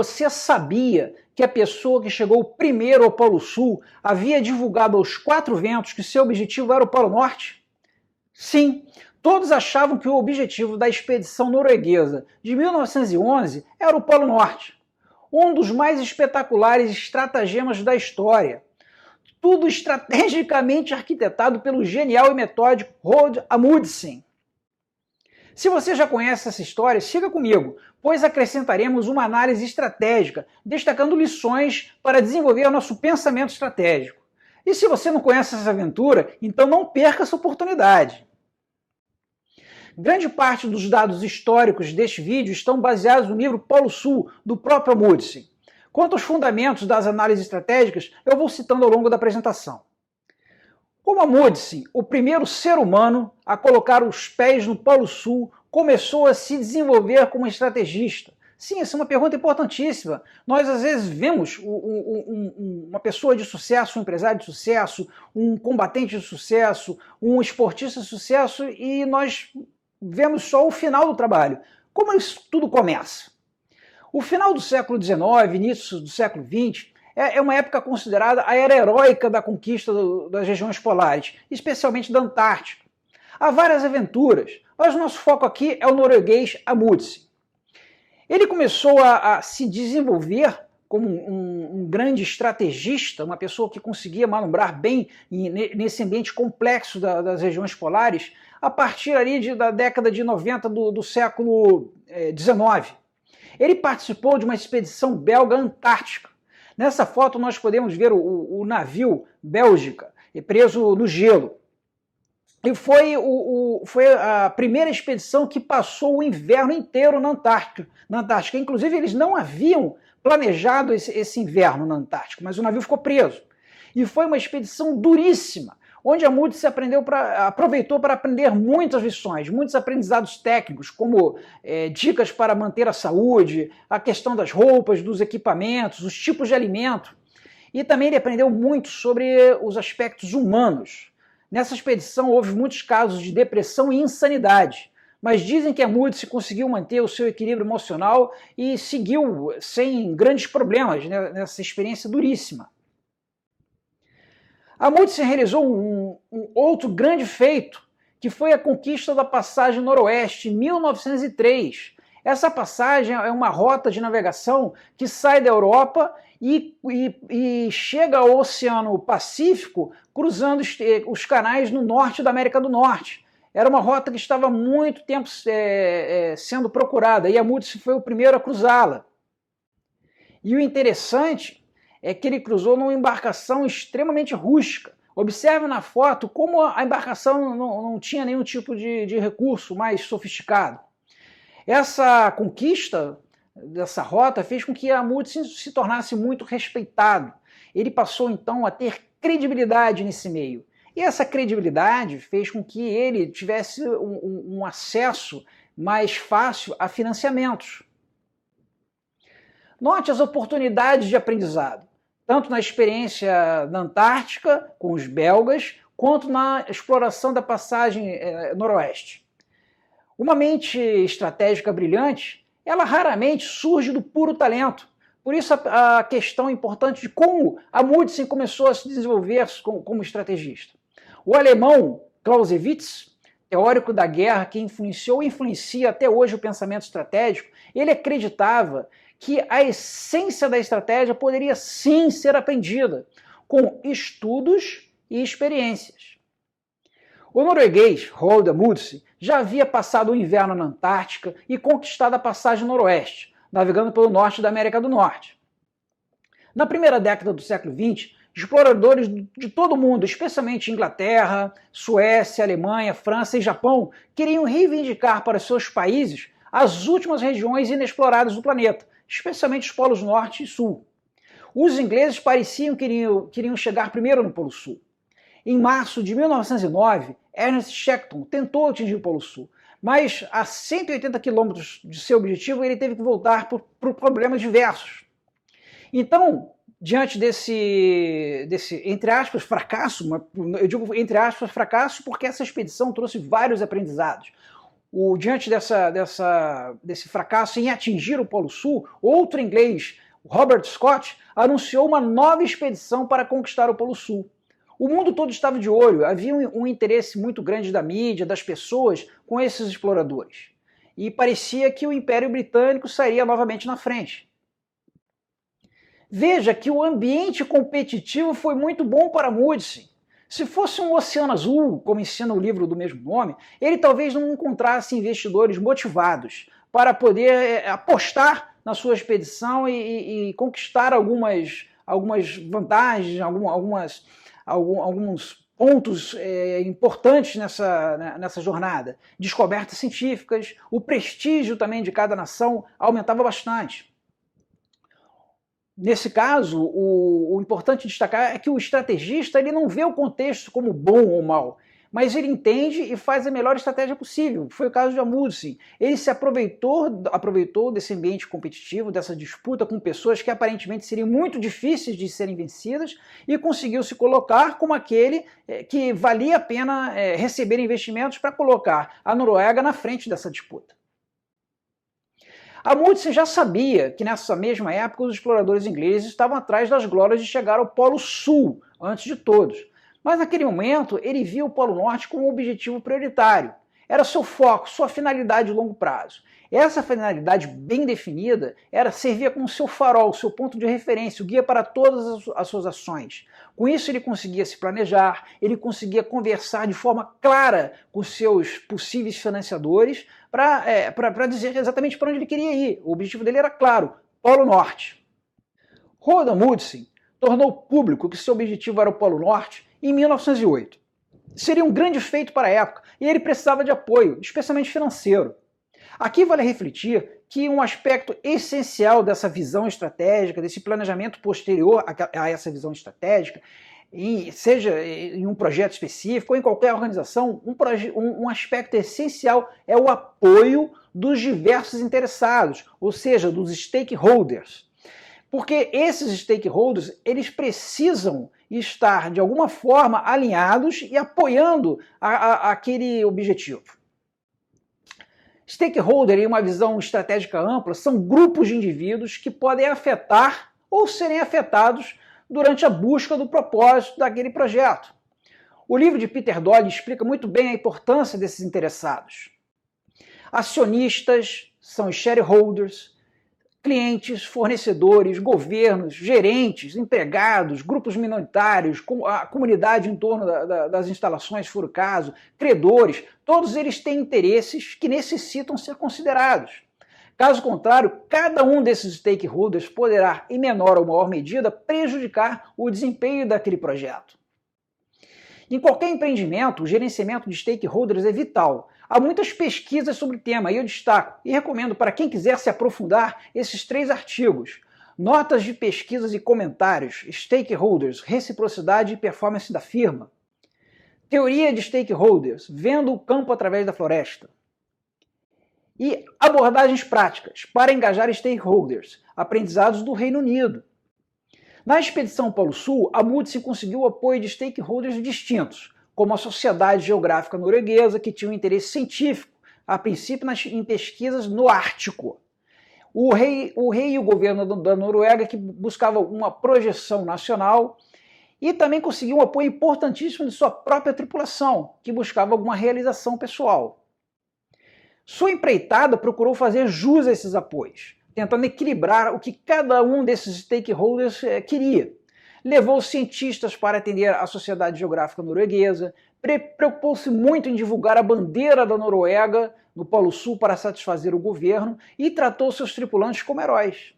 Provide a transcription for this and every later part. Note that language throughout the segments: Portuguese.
Você sabia que a pessoa que chegou primeiro ao Polo Sul havia divulgado aos quatro ventos que seu objetivo era o Polo Norte? Sim, todos achavam que o objetivo da expedição norueguesa de 1911 era o Polo Norte, um dos mais espetaculares estratagemas da história. Tudo estrategicamente arquitetado pelo genial e metódico Roald Amundsen. Se você já conhece essa história, siga comigo, pois acrescentaremos uma análise estratégica, destacando lições para desenvolver nosso pensamento estratégico. E se você não conhece essa aventura, então não perca essa oportunidade. Grande parte dos dados históricos deste vídeo estão baseados no livro Polo Sul, do próprio Amundsen. Quanto aos fundamentos das análises estratégicas, eu vou citando ao longo da apresentação. Como Amundsen, o primeiro ser humano a colocar os pés no Polo Sul, começou a se desenvolver como estrategista? Sim, essa é uma pergunta importantíssima. Nós, às vezes, vemos uma pessoa de sucesso, um empresário de sucesso, um combatente de sucesso, um esportista de sucesso, e nós vemos só o final do trabalho. Como isso tudo começa? O final do século XIX, início do século XX, é uma época considerada a era heróica da conquista das regiões polares, especialmente da Antártica. Há várias aventuras, mas o nosso foco aqui é o norueguês Amundsen. Ele começou a se desenvolver como um grande estrategista, uma pessoa que conseguia manobrar bem nesse ambiente complexo das regiões polares, a partir ali da década de 90 do século XIX. Ele participou de uma expedição belga antártica. Nessa foto nós podemos ver o navio Bélgica preso no gelo. E foi a primeira expedição que passou o inverno inteiro na Antártica. Inclusive, eles não haviam planejado esse inverno na Antártica, mas o navio ficou preso. E foi uma expedição duríssima, onde Amundsen aproveitou para aprender muitas lições, muitos aprendizados técnicos, como dicas para manter a saúde, a questão das roupas, dos equipamentos, os tipos de alimento. E também ele aprendeu muito sobre os aspectos humanos. Nessa expedição houve muitos casos de depressão e insanidade, mas dizem que Amundsen conseguiu manter o seu equilíbrio emocional e seguiu sem grandes problemas nessa experiência duríssima. Amundsen realizou um outro grande feito, que foi a conquista da Passagem Noroeste, em 1903. Essa passagem é uma rota de navegação que sai da Europa e chega ao Oceano Pacífico, cruzando os canais no norte da América do Norte. Era uma rota que estava há muito tempo sendo procurada, e Amundsen foi o primeiro a cruzá-la. E o interessante é que ele cruzou numa embarcação extremamente rústica. Observe na foto como a embarcação não tinha nenhum tipo de recurso mais sofisticado. Essa conquista dessa rota fez com que Amundsen se tornasse muito respeitado. Ele passou então a ter credibilidade nesse meio. E essa credibilidade fez com que ele tivesse um acesso mais fácil a financiamentos. Note as oportunidades de aprendizado, tanto na experiência na Antártica, com os belgas, quanto na exploração da passagem noroeste. Uma mente estratégica brilhante, ela raramente surge do puro talento. Por isso a questão importante de como Amundsen começou a se desenvolver como estrategista. O alemão Clausewitz, teórico da guerra que influenciou e influencia até hoje o pensamento estratégico, ele acreditava que a essência da estratégia poderia sim ser aprendida com estudos e experiências. O norueguês Roald Amundsen já havia passado o inverno na Antártica e conquistado a passagem noroeste, navegando pelo norte da América do Norte. Na primeira década do século XX, exploradores de todo o mundo, especialmente Inglaterra, Suécia, Alemanha, França e Japão, queriam reivindicar para seus países as últimas regiões inexploradas do planeta, especialmente os polos norte e sul. Os ingleses pareciam que queriam chegar primeiro no Polo Sul. Em março de 1909, Ernest Shackleton tentou atingir o Polo Sul, mas a 180 quilômetros de seu objetivo ele teve que voltar por problemas diversos. Então, diante desse, entre aspas, fracasso, eu digo entre aspas fracasso porque essa expedição trouxe vários aprendizados. Diante desse fracasso em atingir o Polo Sul, outro inglês, Robert Scott, anunciou uma nova expedição para conquistar o Polo Sul. O mundo todo estava de olho, havia um interesse muito grande da mídia, das pessoas, com esses exploradores. E parecia que o Império Britânico sairia novamente na frente. Veja que o ambiente competitivo foi muito bom para Amundsen. Se fosse um oceano azul, como ensina o livro do mesmo nome, ele talvez não encontrasse investidores motivados para poder apostar na sua expedição e conquistar algumas vantagens, alguns pontos importantes nessa jornada. Descobertas científicas, o prestígio também de cada nação aumentava bastante. Nesse caso, o importante destacar é que o estrategista ele não vê o contexto como bom ou mal, mas ele entende e faz a melhor estratégia possível. Foi o caso de Amundsen. Ele se aproveitou desse ambiente competitivo, dessa disputa com pessoas que aparentemente seriam muito difíceis de serem vencidas e conseguiu se colocar como aquele que valia a pena receber investimentos para colocar a Noruega na frente dessa disputa. Amundsen já sabia que nessa mesma época os exploradores ingleses estavam atrás das glórias de chegar ao Polo Sul, antes de todos. Mas naquele momento ele via o Polo Norte como um objetivo prioritário. Era seu foco, sua finalidade de longo prazo. Essa finalidade bem definida servia como seu farol, seu ponto de referência, o guia para todas as suas ações. Com isso ele conseguia se planejar, ele conseguia conversar de forma clara com seus possíveis financiadores para dizer exatamente para onde ele queria ir. O objetivo dele era claro, Polo Norte. Roald Amundsen tornou público que seu objetivo era o Polo Norte em 1908. Seria um grande feito para a época e ele precisava de apoio, especialmente financeiro. Aqui vale refletir que um aspecto essencial dessa visão estratégica, desse planejamento posterior a essa visão estratégica, seja em um projeto específico ou em qualquer organização, um aspecto essencial é o apoio dos diversos interessados, ou seja, dos stakeholders. Porque esses stakeholders, eles precisam estar, de alguma forma, alinhados e apoiando aquele objetivo. Stakeholder, em uma visão estratégica ampla, são grupos de indivíduos que podem afetar ou serem afetados durante a busca do propósito daquele projeto. O livro de Peter Doyle explica muito bem a importância desses interessados. Acionistas são os shareholders, clientes, fornecedores, governos, gerentes, empregados, grupos minoritários, a comunidade em torno das instalações, se for o caso, credores, todos eles têm interesses que necessitam ser considerados. Caso contrário, cada um desses stakeholders poderá, em menor ou maior medida, prejudicar o desempenho daquele projeto. Em qualquer empreendimento, o gerenciamento de stakeholders é vital. Há muitas pesquisas sobre o tema e eu destaco e recomendo para quem quiser se aprofundar esses 3 artigos. Notas de pesquisas e comentários, stakeholders, reciprocidade e performance da firma. Teoria de stakeholders, vendo o campo através da floresta. E abordagens práticas para engajar stakeholders, aprendizados do Reino Unido. Na expedição Polo Sul, Amundsen conseguiu o apoio de stakeholders distintos, como a Sociedade Geográfica Norueguesa, que tinha um interesse científico, a princípio em pesquisas no Ártico. O rei e o governo da Noruega, que buscavam uma projeção nacional, e também conseguiu um apoio importantíssimo de sua própria tripulação, que buscava alguma realização pessoal. Sua empreitada procurou fazer jus a esses apoios, tentando equilibrar o que cada um desses stakeholders queria. Levou cientistas para atender a Sociedade Geográfica Norueguesa, preocupou-se muito em divulgar a bandeira da Noruega no Polo Sul para satisfazer o governo e tratou seus tripulantes como heróis.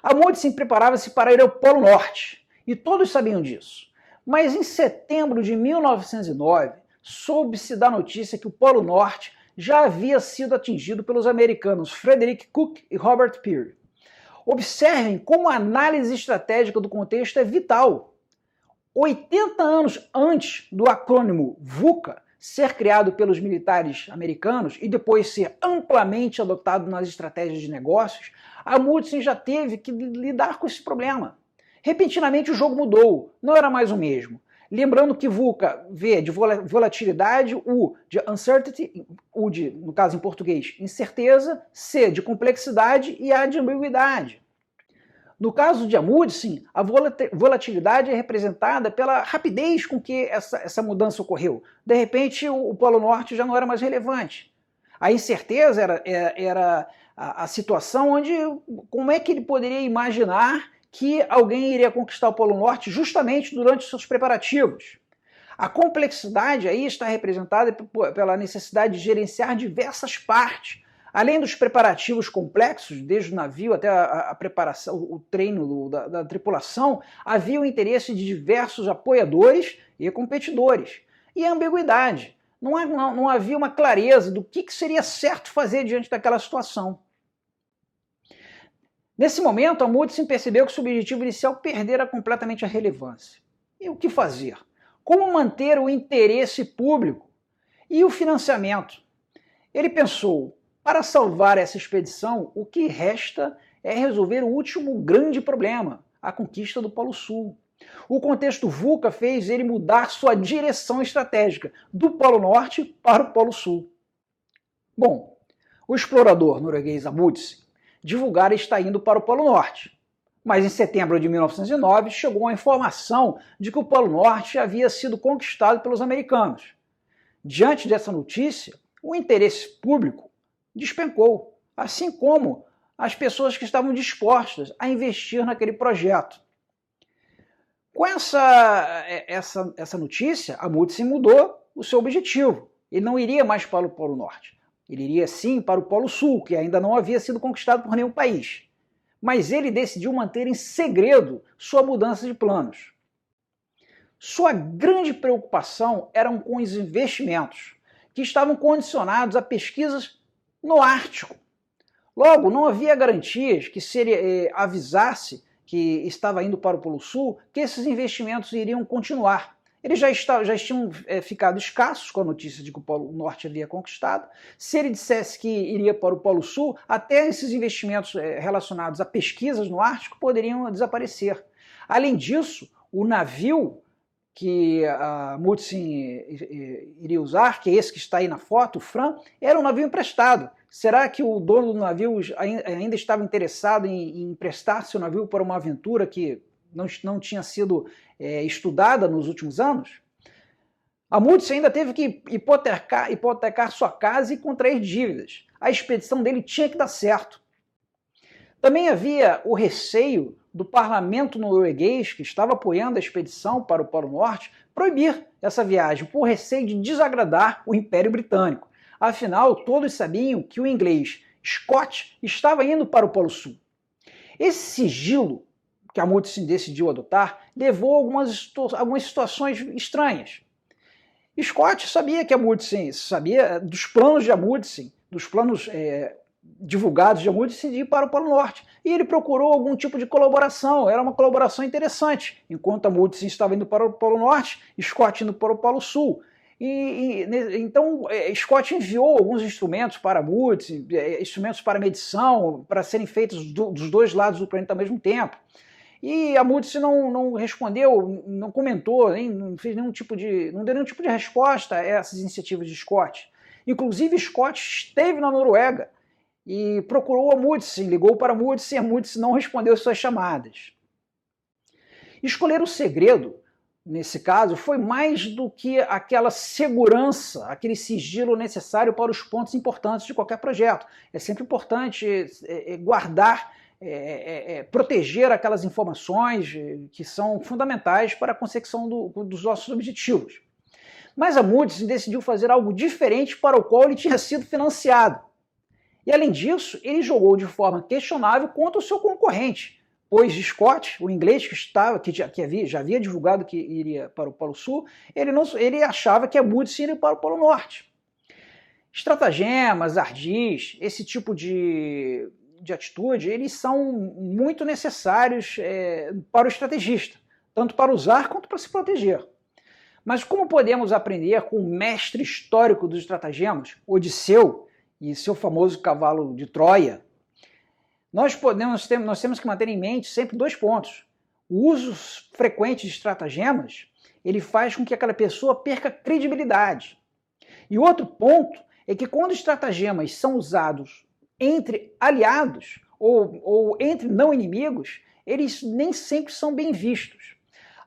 Amundsen preparava-se para ir ao Polo Norte, e todos sabiam disso. Mas em setembro de 1909, soube-se da notícia que o Polo Norte já havia sido atingido pelos americanos Frederick Cook e Robert Peary. Observem como a análise estratégica do contexto é vital. 80 anos antes do acrônimo VUCA ser criado pelos militares americanos e depois ser amplamente adotado nas estratégias de negócios, Amundsen já teve que lidar com esse problema. Repentinamente o jogo mudou, não era mais o mesmo. Lembrando que VUCA, V de volatilidade, U de uncertainty, U de, no caso em português, incerteza, C de complexidade e A de ambiguidade. No caso de Amundsen, a volatilidade é representada pela rapidez com que essa mudança ocorreu. De repente, o Polo Norte já não era mais relevante. A incerteza era a situação onde, como é que ele poderia imaginar que alguém iria conquistar o Polo Norte justamente durante os seus preparativos. A complexidade aí está representada pela necessidade de gerenciar diversas partes, além dos preparativos complexos, desde o navio até a preparação, o treino da tripulação, havia o interesse de diversos apoiadores e competidores. E a ambiguidade. Não havia uma clareza do que seria certo fazer diante daquela situação. Nesse momento, Amundsen percebeu que seu objetivo inicial perdera completamente a relevância. E o que fazer? Como manter o interesse público e o financiamento? Ele pensou, para salvar essa expedição, o que resta é resolver o último grande problema, a conquista do Polo Sul. O contexto VUCA fez ele mudar sua direção estratégica, do Polo Norte para o Polo Sul. Bom, o explorador norueguês Amundsen divulgara estar indo para o Polo Norte. Mas em setembro de 1909 chegou a informação de que o Polo Norte havia sido conquistado pelos americanos. Diante dessa notícia, o interesse público despencou, assim como as pessoas que estavam dispostas a investir naquele projeto. Com essa notícia, Amundsen mudou o seu objetivo. Ele não iria mais para o Polo Norte. Ele iria sim para o Polo Sul, que ainda não havia sido conquistado por nenhum país. Mas ele decidiu manter em segredo sua mudança de planos. Sua grande preocupação eram com os investimentos, que estavam condicionados a pesquisas no Ártico. Logo, não havia garantias que se ele avisasse que estava indo para o Polo Sul, que esses investimentos iriam continuar. Eles já tinham ficado escassos com a notícia de que o Polo Norte havia conquistado. Se ele dissesse que iria para o Polo Sul, até esses investimentos relacionados a pesquisas no Ártico poderiam desaparecer. Além disso, o navio que a Amundsen iria usar, que é esse que está aí na foto, o Fram, era um navio emprestado. Será que o dono do navio ainda estava interessado em emprestar seu navio para uma aventura que não tinha sido estudada nos últimos anos? Amundsen ainda teve que hipotecar sua casa e contrair dívidas. A expedição dele tinha que dar certo. Também havia o receio do parlamento norueguês, que estava apoiando a expedição para o Polo Norte, proibir essa viagem, por receio de desagradar o Império Britânico. Afinal, todos sabiam que o inglês Scott estava indo para o Polo Sul. Esse sigilo que Amundsen decidiu adotar levou a algumas situações estranhas. Scott sabia que Amundsen sabia dos planos de Amundsen, dos planos divulgados de Amundsen de ir para o Polo Norte. E ele procurou algum tipo de colaboração, era uma colaboração interessante. Enquanto Amundsen estava indo para o Polo Norte, Scott indo para o Polo Sul. Então, Scott enviou alguns instrumentos para Amundsen, instrumentos para medição, para serem feitos dos dois lados do planeta ao mesmo tempo. E Amundsen não respondeu, não comentou, não deu nenhum tipo de resposta a essas iniciativas de Scott. Inclusive, Scott esteve na Noruega e procurou Amundsen, ligou para Amundsen e Amundsen não respondeu às suas chamadas. Escolher o segredo, nesse caso, foi mais do que aquela segurança, aquele sigilo necessário para os pontos importantes de qualquer projeto. É sempre importante guardar, proteger aquelas informações que são fundamentais para a consecução dos nossos objetivos. Mas Amundsen decidiu fazer algo diferente para o qual ele tinha sido financiado. E além disso, ele jogou de forma questionável contra o seu concorrente, pois Scott, o inglês que já havia divulgado que iria para o Polo Sul, ele achava que Amundsen iria para o Polo Norte. Estratagemas, ardis, esse tipo de atitude, eles são muito necessários para o estrategista, tanto para usar quanto para se proteger. Mas como podemos aprender com o mestre histórico dos estratagemas, Odisseu, e seu famoso cavalo de Troia, nós temos que manter em mente sempre dois pontos. O uso frequente de estratagemas, ele faz com que aquela pessoa perca credibilidade. E outro ponto é que quando estratagemas são usados entre aliados ou entre não inimigos, eles nem sempre são bem vistos.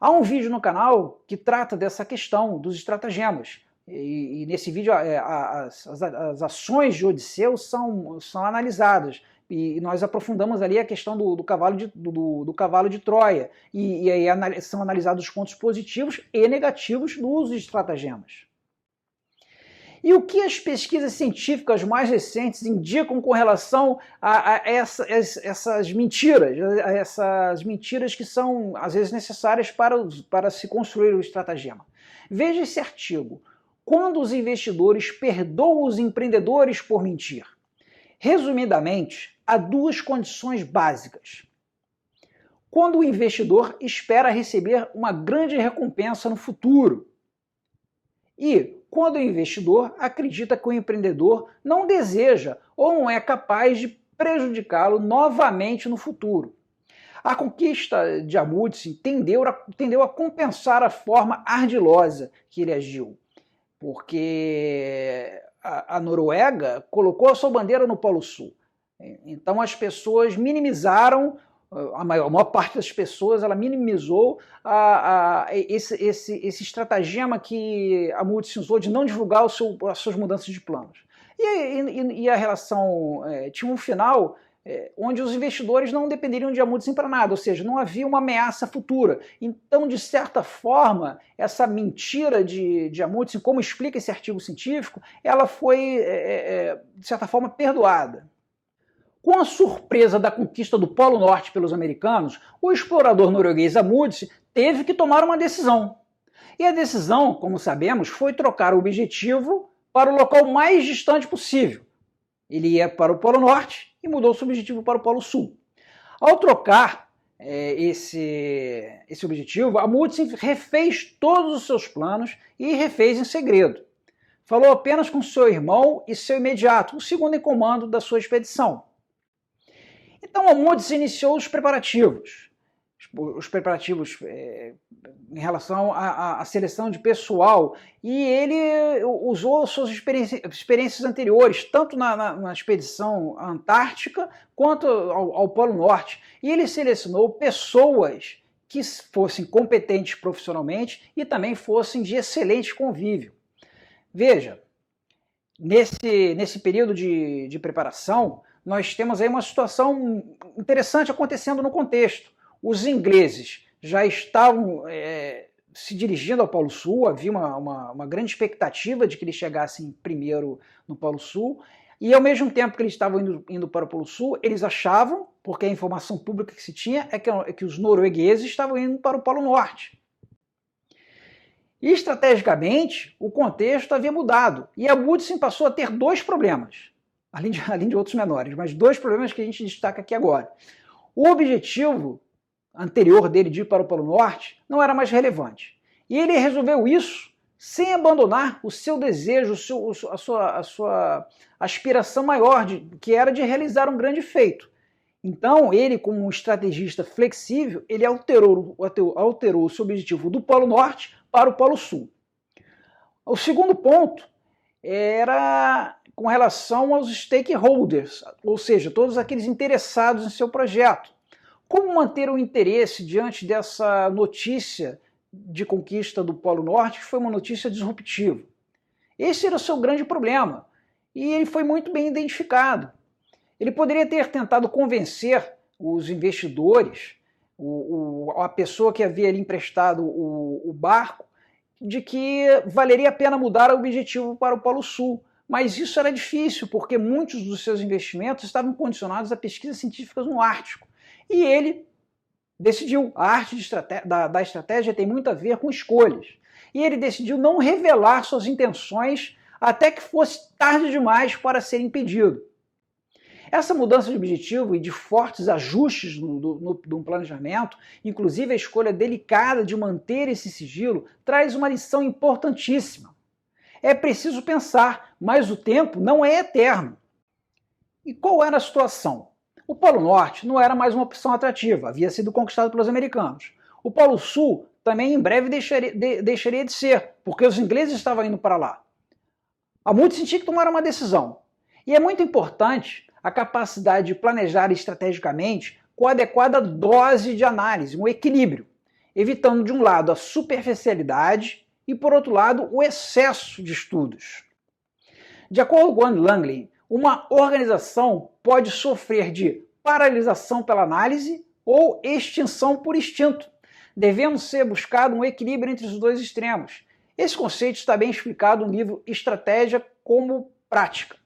Há um vídeo no canal que trata dessa questão dos estratagemas. E nesse vídeo as ações de Odisseu são analisadas. E nós aprofundamos ali a questão do cavalo de Troia. E aí são analisados os pontos positivos e negativos do uso de estratagemas. E o que as pesquisas científicas mais recentes indicam com relação a essas mentiras que são, às vezes, necessárias para se construir o estratagema? Veja esse artigo. Quando os investidores perdoam os empreendedores por mentir? Resumidamente, há duas condições básicas. Quando o investidor espera receber uma grande recompensa no futuro. E quando o investidor acredita que o empreendedor não deseja ou não é capaz de prejudicá-lo novamente no futuro. A conquista de Amundsen tendeu a compensar a forma ardilosa que ele agiu, porque a Noruega colocou a sua bandeira no Polo Sul. Então as pessoas minimizaram, a maior parte das pessoas ela minimizou esse estratagema que Amundsen usou de não divulgar as suas mudanças de planos. E a relação tinha um final onde os investidores não dependeriam de Amundsen para nada, ou seja, não havia uma ameaça futura. Então, de certa forma, essa mentira de Amundsen, como explica esse artigo científico, ela foi, de certa forma, perdoada. Com a surpresa da conquista do Polo Norte pelos americanos, o explorador norueguês Amundsen teve que tomar uma decisão. E a decisão, como sabemos, foi trocar o objetivo para o local mais distante possível. Ele ia para o Polo Norte e mudou seu objetivo para o Polo Sul. Ao trocar esse objetivo, Amundsen refez todos os seus planos e refez em segredo. Falou apenas com seu irmão e seu imediato, o segundo em comando da sua expedição. Então Amundsen iniciou os preparativos em relação à seleção de pessoal, e ele usou suas experiências anteriores, tanto na expedição antártica quanto ao Polo Norte, e ele selecionou pessoas que fossem competentes profissionalmente e também fossem de excelente convívio. Veja, nesse período de preparação, nós temos aí uma situação interessante acontecendo no contexto. Os ingleses já estavam se dirigindo ao Polo Sul, havia uma grande expectativa de que eles chegassem primeiro no Polo Sul, e ao mesmo tempo que eles estavam indo para o Polo Sul, eles achavam, porque a informação pública que se tinha é que os noruegueses estavam indo para o Polo Norte. E estrategicamente, o contexto havia mudado, e Amundsen passou a ter dois problemas. Além de outros menores, mas dois problemas que a gente destaca aqui agora. O objetivo anterior dele de ir para o Polo Norte não era mais relevante. E ele resolveu isso sem abandonar o seu desejo, a sua aspiração maior, que era de realizar um grande feito. Então, ele, como um estrategista flexível, ele alterou o seu objetivo do Polo Norte para o Polo Sul. O segundo ponto era com relação aos stakeholders, ou seja, todos aqueles interessados em seu projeto. Como manter o interesse diante dessa notícia de conquista do Polo Norte, que foi uma notícia disruptiva? Esse era o seu grande problema, e ele foi muito bem identificado. Ele poderia ter tentado convencer os investidores, a pessoa que havia lhe emprestado o barco, de que valeria a pena mudar o objetivo para o Polo Sul. Mas isso era difícil, porque muitos dos seus investimentos estavam condicionados a pesquisas científicas no Ártico. E ele decidiu, a arte da estratégia tem muito a ver com escolhas. E ele decidiu não revelar suas intenções até que fosse tarde demais para ser impedido. Essa mudança de objetivo e de fortes ajustes no planejamento, inclusive a escolha delicada de manter esse sigilo, traz uma lição importantíssima. É preciso pensar, mas o tempo não é eterno. E qual era a situação? O Polo Norte não era mais uma opção atrativa, havia sido conquistado pelos americanos. O Polo Sul também em breve deixaria de ser, porque os ingleses estavam indo para lá. A Moodysson tinha que tomar uma decisão. E é muito importante a capacidade de planejar estrategicamente com a adequada dose de análise, um equilíbrio, evitando de um lado a superficialidade e, por outro lado, o excesso de estudos. De acordo com Anne Langley, uma organização pode sofrer de paralisação pela análise ou extinção por instinto, devendo ser buscado um equilíbrio entre os dois extremos. Esse conceito está bem explicado no livro Estratégia como Prática.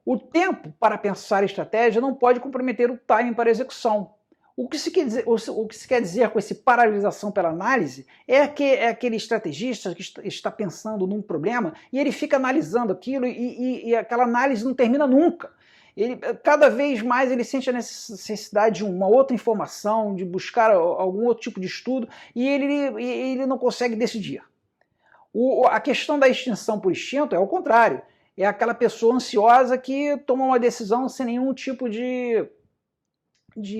O tempo para pensar estratégia não pode comprometer o timing para a execução. O que se quer dizer com esse paralisação pela análise é aquele estrategista que está pensando num problema e ele fica analisando aquilo e aquela análise não termina nunca. Cada vez mais ele sente a necessidade de uma outra informação, de buscar algum outro tipo de estudo e ele não consegue decidir. A questão da extinção por instinto é o contrário. É aquela pessoa ansiosa que toma uma decisão sem nenhum tipo de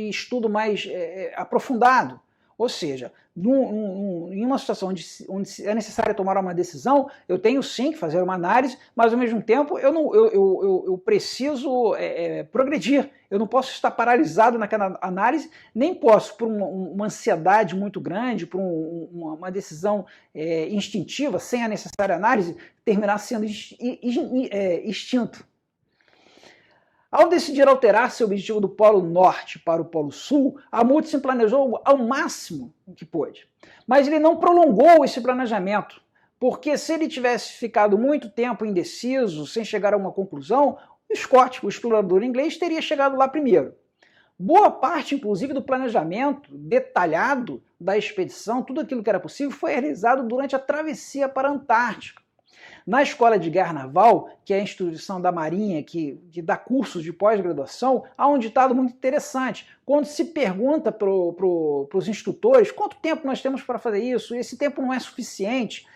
estudo mais aprofundado. Ou seja, em uma situação onde é necessário tomar uma decisão, eu tenho sim que fazer uma análise, mas ao mesmo tempo eu preciso progredir. Eu não posso estar paralisado naquela análise, nem posso, por uma ansiedade muito grande, por uma decisão instintiva, sem a necessária análise, terminar sendo extinto. Ao decidir alterar seu objetivo do Polo Norte para o Polo Sul, a Moodysson planejou ao máximo que pôde. Mas ele não prolongou esse planejamento, porque se ele tivesse ficado muito tempo indeciso, sem chegar a uma conclusão, Scott, o explorador inglês, teria chegado lá primeiro. Boa parte, inclusive, do planejamento detalhado da expedição, tudo aquilo que era possível, foi realizado durante a travessia para a Antártica. Na Escola de Guerra Naval, que é a instituição da Marinha que dá cursos de pós-graduação, há um ditado muito interessante. Quando se pergunta para os instrutores quanto tempo nós temos para fazer isso, esse tempo não é suficiente,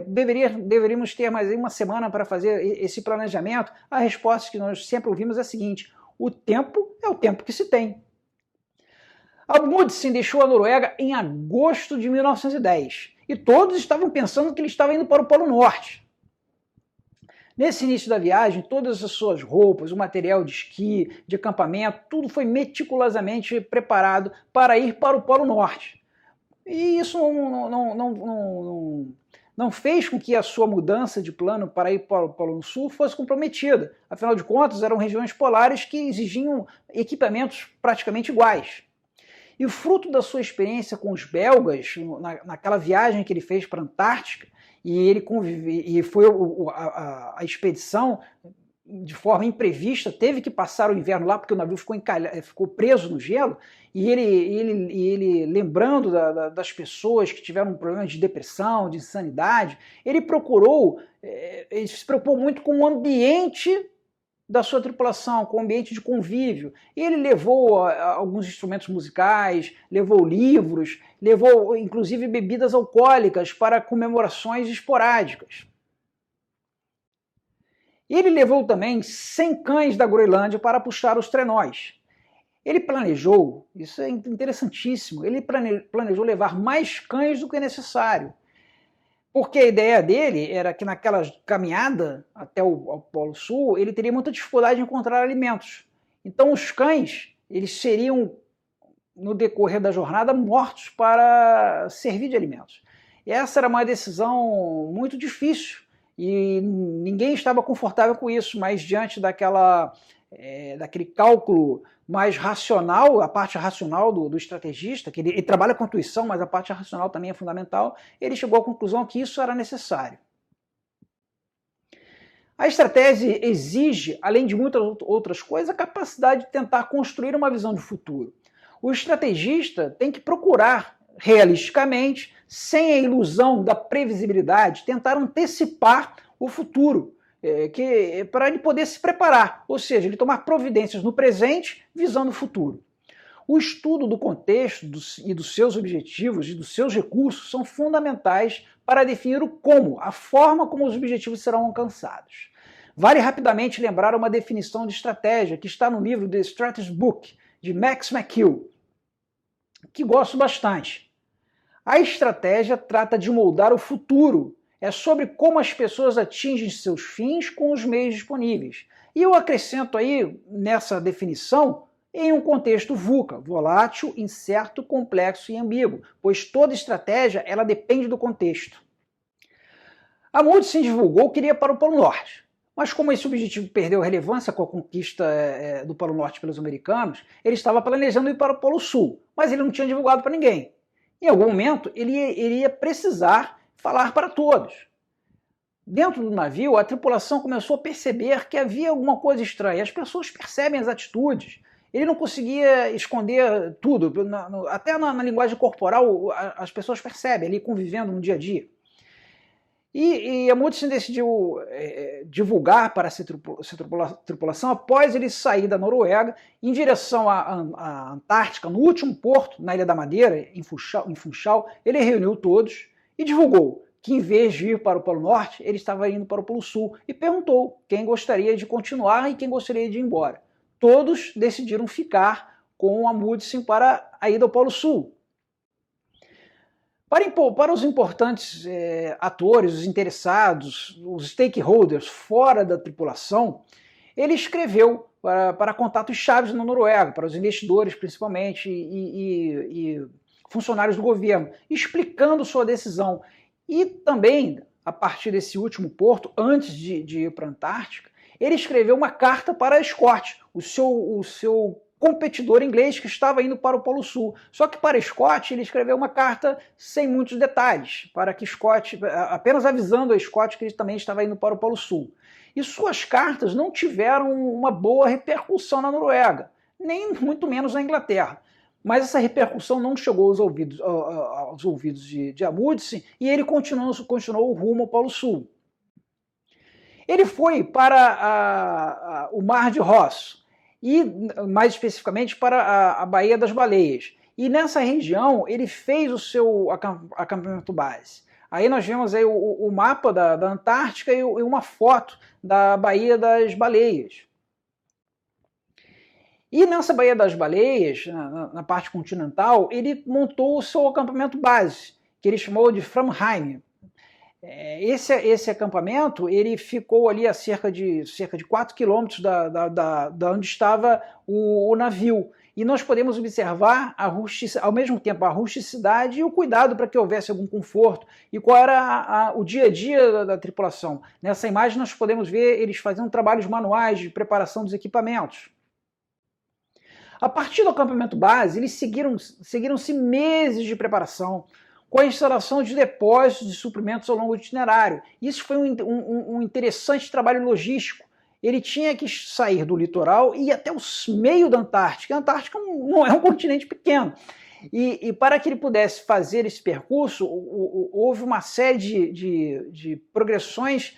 deveríamos ter mais uma semana para fazer esse planejamento, a resposta que nós sempre ouvimos é a seguinte: o tempo é o tempo que se tem. A Moodysson deixou a Noruega em agosto de 1910 e todos estavam pensando que ele estava indo para o Polo Norte. Nesse início da viagem, todas as suas roupas, o material de esqui, de acampamento, tudo foi meticulosamente preparado para ir para o Polo Norte. E isso não fez com que a sua mudança de plano para ir para o Polo Sul fosse comprometida. Afinal de contas, eram regiões polares que exigiam equipamentos praticamente iguais. E o fruto da sua experiência com os belgas, naquela viagem que ele fez para a Antártica, e foi a expedição, de forma imprevista, teve que passar o inverno lá, porque o navio ficou preso no gelo, e ele lembrando das pessoas que tiveram um problema de depressão, de insanidade, ele se preocupou muito com o ambiente da sua tripulação, com o ambiente de convívio. Ele levou alguns instrumentos musicais, levou livros, levou inclusive bebidas alcoólicas para comemorações esporádicas. Ele levou também 100 cães da Groenlândia para puxar os trenós. Ele planejou, isso é interessantíssimo, ele planejou levar mais cães do que necessário. Porque a ideia dele era que naquela caminhada até ao Polo Sul, ele teria muita dificuldade de encontrar alimentos. Então os cães, eles seriam, no decorrer da jornada, mortos para servir de alimentos. E essa era uma decisão muito difícil, e ninguém estava confortável com isso, mas diante daquele cálculo mais racional, a parte racional do estrategista, que ele trabalha com intuição, mas a parte racional também é fundamental, ele chegou à conclusão que isso era necessário. A estratégia exige, além de muitas outras coisas, a capacidade de tentar construir uma visão de futuro. O estrategista tem que procurar, realisticamente, sem a ilusão da previsibilidade, tentar antecipar o futuro, para ele poder se preparar, ou seja, ele tomar providências no presente visando o futuro. O estudo do contexto e dos seus objetivos e dos seus recursos são fundamentais para definir o como, a forma como os objetivos serão alcançados. Vale rapidamente lembrar uma definição de estratégia que está no livro The Strategy Book, de Max McGill, que gosto bastante. A estratégia trata de moldar o futuro. É sobre como as pessoas atingem seus fins com os meios disponíveis. E eu acrescento aí, nessa definição, em um contexto VUCA, volátil, incerto, complexo e ambíguo, pois toda estratégia ela depende do contexto. Amundsen divulgou que iria para o Polo Norte, mas como esse objetivo perdeu relevância com a conquista do Polo Norte pelos americanos, ele estava planejando ir para o Polo Sul, mas ele não tinha divulgado para ninguém. Em algum momento, ele iria precisar falar para todos. Dentro do navio, a tripulação começou a perceber que havia alguma coisa estranha. As pessoas percebem as atitudes. Ele não conseguia esconder tudo, até na linguagem corporal as pessoas percebem, ali convivendo no dia a dia. E Amundsen decidiu divulgar para essa tripulação após ele sair da Noruega em direção à Antártica, no último porto, na Ilha da Madeira, em Funchal. Ele reuniu todos e divulgou que em vez de ir para o Polo Norte, ele estava indo para o Polo Sul e perguntou quem gostaria de continuar e quem gostaria de ir embora. Todos decidiram ficar com Amundsen para a ida ao Polo Sul. Para os importantes atores, os interessados, os stakeholders fora da tripulação, ele escreveu para contatos chaves na Noruega, para os investidores principalmente e funcionários do governo, explicando sua decisão. E também, a partir desse último porto, antes de ir para a Antártica, ele escreveu uma carta para Scott, o seu competidor inglês que estava indo para o Polo Sul. Só que para Scott ele escreveu uma carta sem muitos detalhes, para que Scott, apenas avisando a Scott que ele também estava indo para o Polo Sul. E suas cartas não tiveram uma boa repercussão na Noruega, nem muito menos na Inglaterra. Mas essa repercussão não chegou aos ouvidos de Amundsen e ele continuou o rumo ao Polo Sul. Ele foi para o Mar de Ross, e mais especificamente para a Baía das Baleias. E nessa região ele fez o seu acampamento base. Aí nós vemos aí o mapa da Antártica e uma foto da Baía das Baleias. E nessa Baía das Baleias, na parte continental, ele montou o seu acampamento base, que ele chamou de Framheim. Esse acampamento ele ficou ali a cerca de 4 quilômetros da onde estava o navio. E nós podemos observar ao mesmo tempo a rusticidade e o cuidado para que houvesse algum conforto e qual era o dia a dia da tripulação. Nessa imagem nós podemos ver eles fazendo trabalhos manuais de preparação dos equipamentos. A partir do acampamento base, eles seguiram-se meses de preparação, com a instalação de depósitos de suprimentos ao longo do itinerário. Isso foi um interessante trabalho logístico. Ele tinha que sair do litoral e ir até o meio da Antártica. A Antártica não é um continente pequeno. E para que ele pudesse fazer esse percurso, houve uma série de progressões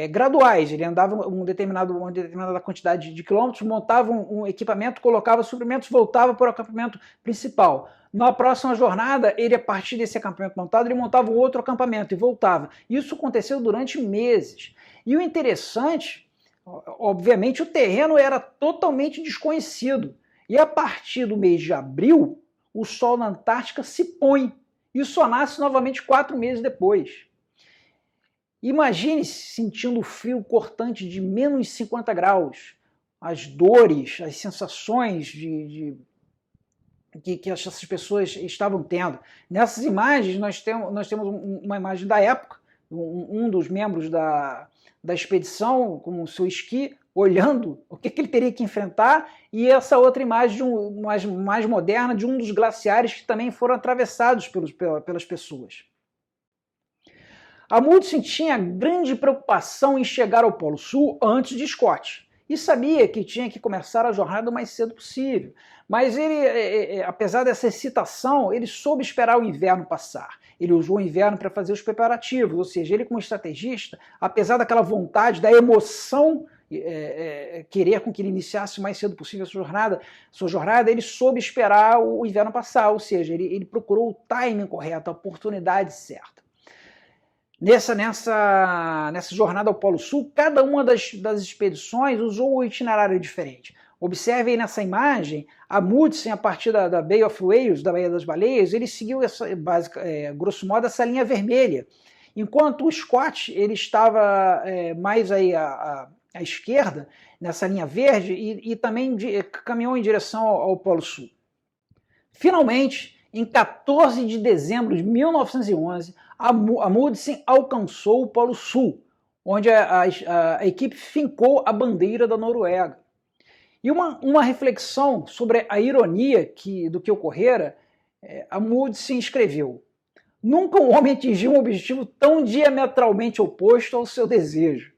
graduais. Ele andava uma determinada quantidade de quilômetros, montava um equipamento, colocava suprimentos, voltava para o acampamento principal. Na próxima jornada, ele, a partir desse acampamento montado, ele montava um outro acampamento e voltava. Isso aconteceu durante meses. E o interessante, obviamente, o terreno era totalmente desconhecido. E a partir do mês de abril, o sol na Antártica se põe. E só nasce novamente 4 meses depois. Imagine-se sentindo o frio cortante de menos 50 graus. As dores, as sensações que essas pessoas estavam tendo. Nessas imagens, nós temos uma imagem da época, um dos membros da expedição, com o seu esqui, olhando o que ele teria que enfrentar, e essa outra imagem mais moderna de um dos glaciares que também foram atravessados pelas pessoas. Amundsen tinha grande preocupação em chegar ao Polo Sul antes de Scott, e sabia que tinha que começar a jornada o mais cedo possível. Mas ele, apesar dessa excitação, ele soube esperar o inverno passar. Ele usou o inverno para fazer os preparativos, ou seja, ele como estrategista, apesar daquela vontade, da emoção, querer com que ele iniciasse o mais cedo possível sua jornada, ele soube esperar o inverno passar, ou seja, ele procurou o timing correto, a oportunidade certa. Nessa jornada ao Polo Sul, cada uma das expedições usou um itinerário diferente. Observe aí nessa imagem, a Amundsen, a partir da Bay of Whales, da Baía das Baleias, ele seguiu, grosso modo, essa linha vermelha, enquanto o Scott ele estava mais aí à esquerda, nessa linha verde, e também caminhou em direção ao Polo Sul. Finalmente, em 14 de dezembro de 1911, a Amundsen alcançou o Polo Sul, onde a equipe fincou a bandeira da Noruega. E uma reflexão sobre a ironia do que ocorrera, Amundsen escreveu: nunca um homem atingiu um objetivo tão diametralmente oposto ao seu desejo.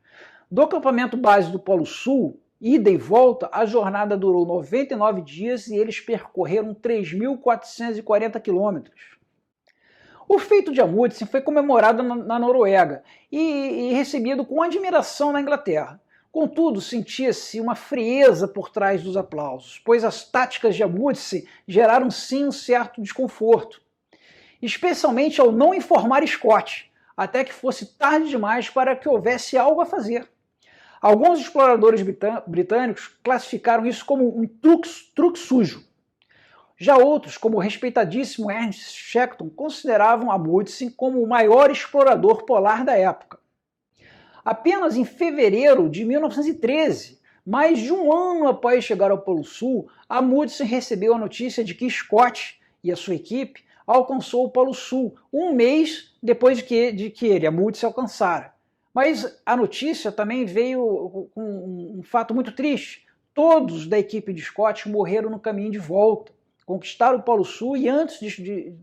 Do acampamento base do Polo Sul, ida e volta, a jornada durou 99 dias e eles percorreram 3.440 quilômetros. O feito de Amundsen foi comemorado na Noruega e recebido com admiração na Inglaterra. Contudo, sentia-se uma frieza por trás dos aplausos, pois as táticas de Amundsen geraram sim um certo desconforto, especialmente ao não informar Scott, até que fosse tarde demais para que houvesse algo a fazer. Alguns exploradores britânicos classificaram isso como um truque sujo. Já outros, como o respeitadíssimo Ernest Shackleton, consideravam Amundsen como o maior explorador polar da época. Apenas em fevereiro de 1913, mais de um ano após chegar ao Polo Sul, Amundsen recebeu a notícia de que Scott e a sua equipe alcançou o Polo Sul, um mês depois de que ele, Amundsen, alcançara. Mas a notícia também veio com um fato muito triste. Todos da equipe de Scott morreram no caminho de volta. Conquistaram o Polo Sul e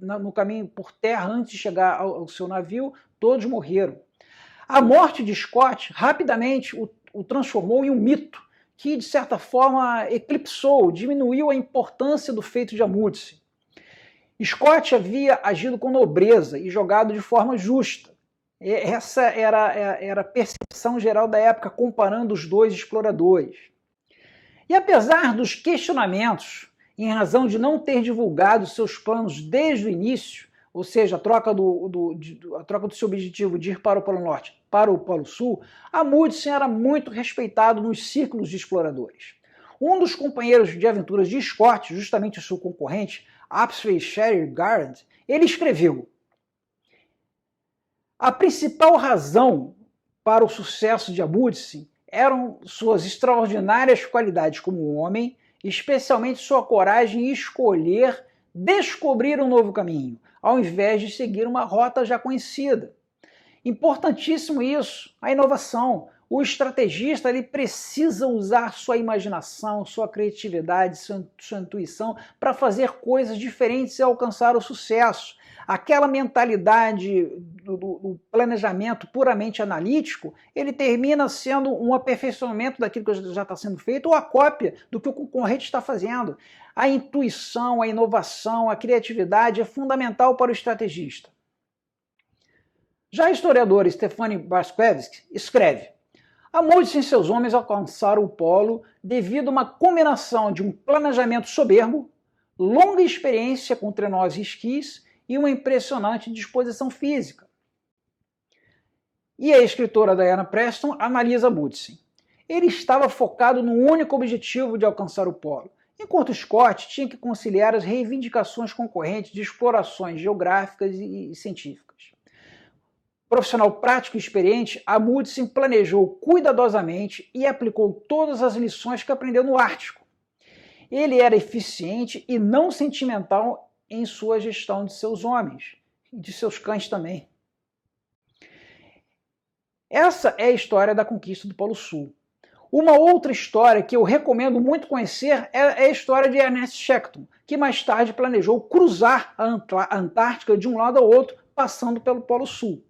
no caminho por terra, antes de chegar ao seu navio, todos morreram. A morte de Scott rapidamente o transformou em um mito que, de certa forma, eclipsou, diminuiu a importância do feito de Amundsen. Scott havia agido com nobreza e jogado de forma justa. Essa era a percepção geral da época, comparando os dois exploradores. E apesar dos questionamentos, em razão de não ter divulgado seus planos desde o início, ou seja, a troca do seu objetivo de ir para o Polo Norte para o Polo Sul, Amundsen era muito respeitado nos círculos de exploradores. Um dos companheiros de aventuras de Scott, justamente o seu concorrente, Apsley Cherry Garrett, ele escreveu: a principal razão para o sucesso de Amundsen eram suas extraordinárias qualidades como homem, especialmente sua coragem em escolher descobrir um novo caminho, ao invés de seguir uma rota já conhecida. Importantíssimo isso, a inovação. O estrategista ele precisa usar sua imaginação, sua criatividade, sua intuição para fazer coisas diferentes e alcançar o sucesso. Aquela mentalidade do planejamento puramente analítico, ele termina sendo um aperfeiçoamento daquilo que já está sendo feito ou a cópia do que o concorrente está fazendo. A intuição, a inovação, a criatividade é fundamental para o estrategista. Já a historiadora Stefanie Bartkiewicz escreve: Amundsen e seus homens alcançaram o polo devido a uma combinação de um planejamento soberbo, longa experiência com trenós e esquis e uma impressionante disposição física. E a escritora Diana Preston analisa Amundsen. Ele estava focado no único objetivo de alcançar o polo, enquanto Scott tinha que conciliar as reivindicações concorrentes de explorações geográficas e científicas. Profissional prático e experiente, Amundsen planejou cuidadosamente e aplicou todas as lições que aprendeu no Ártico. Ele era eficiente e não sentimental em sua gestão de seus homens e de seus cães também. Essa é a história da conquista do Polo Sul. Uma outra história que eu recomendo muito conhecer é a história de Ernest Shackleton, que mais tarde planejou cruzar a Antártica de um lado ao outro, passando pelo Polo Sul.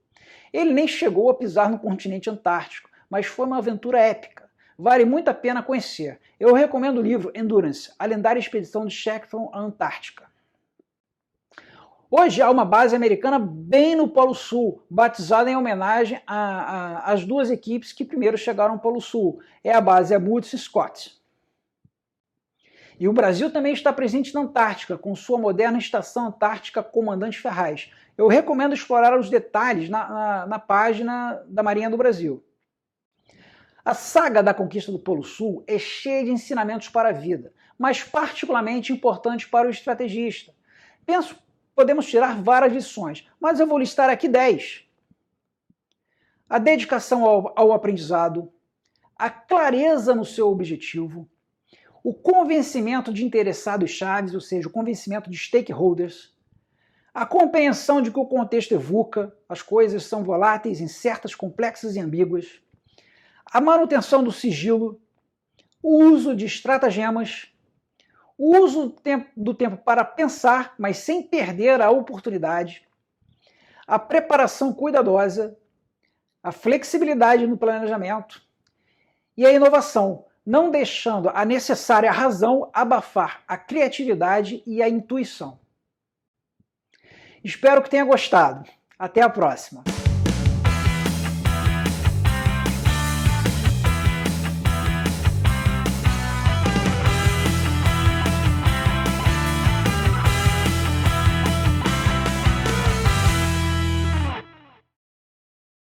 Ele nem chegou a pisar no continente antártico, mas foi uma aventura épica. Vale muito a pena conhecer. Eu recomendo o livro Endurance, a lendária expedição de Shackleton à Antártica. Hoje há uma base americana bem no Polo Sul, batizada em homenagem às duas equipes que primeiro chegaram ao Polo Sul. É a base Amundsen Scott. E o Brasil também está presente na Antártica, com sua moderna estação antártica Comandante Ferraz. Eu recomendo explorar os detalhes na página da Marinha do Brasil. A saga da conquista do Polo Sul é cheia de ensinamentos para a vida, mas particularmente importantes para o estrategista. Penso que podemos tirar várias lições, mas eu vou listar aqui 10. A dedicação ao aprendizado, a clareza no seu objetivo, o convencimento de interessados chaves, ou seja, o convencimento de stakeholders, a compreensão de que o contexto é VUCA, as coisas são voláteis, incertas, complexas e ambíguas, a manutenção do sigilo, o uso de estratagemas, o uso do tempo para pensar, mas sem perder a oportunidade, a preparação cuidadosa, a flexibilidade no planejamento e a inovação, não deixando a necessária razão abafar a criatividade e a intuição. Espero que tenha gostado. Até a próxima!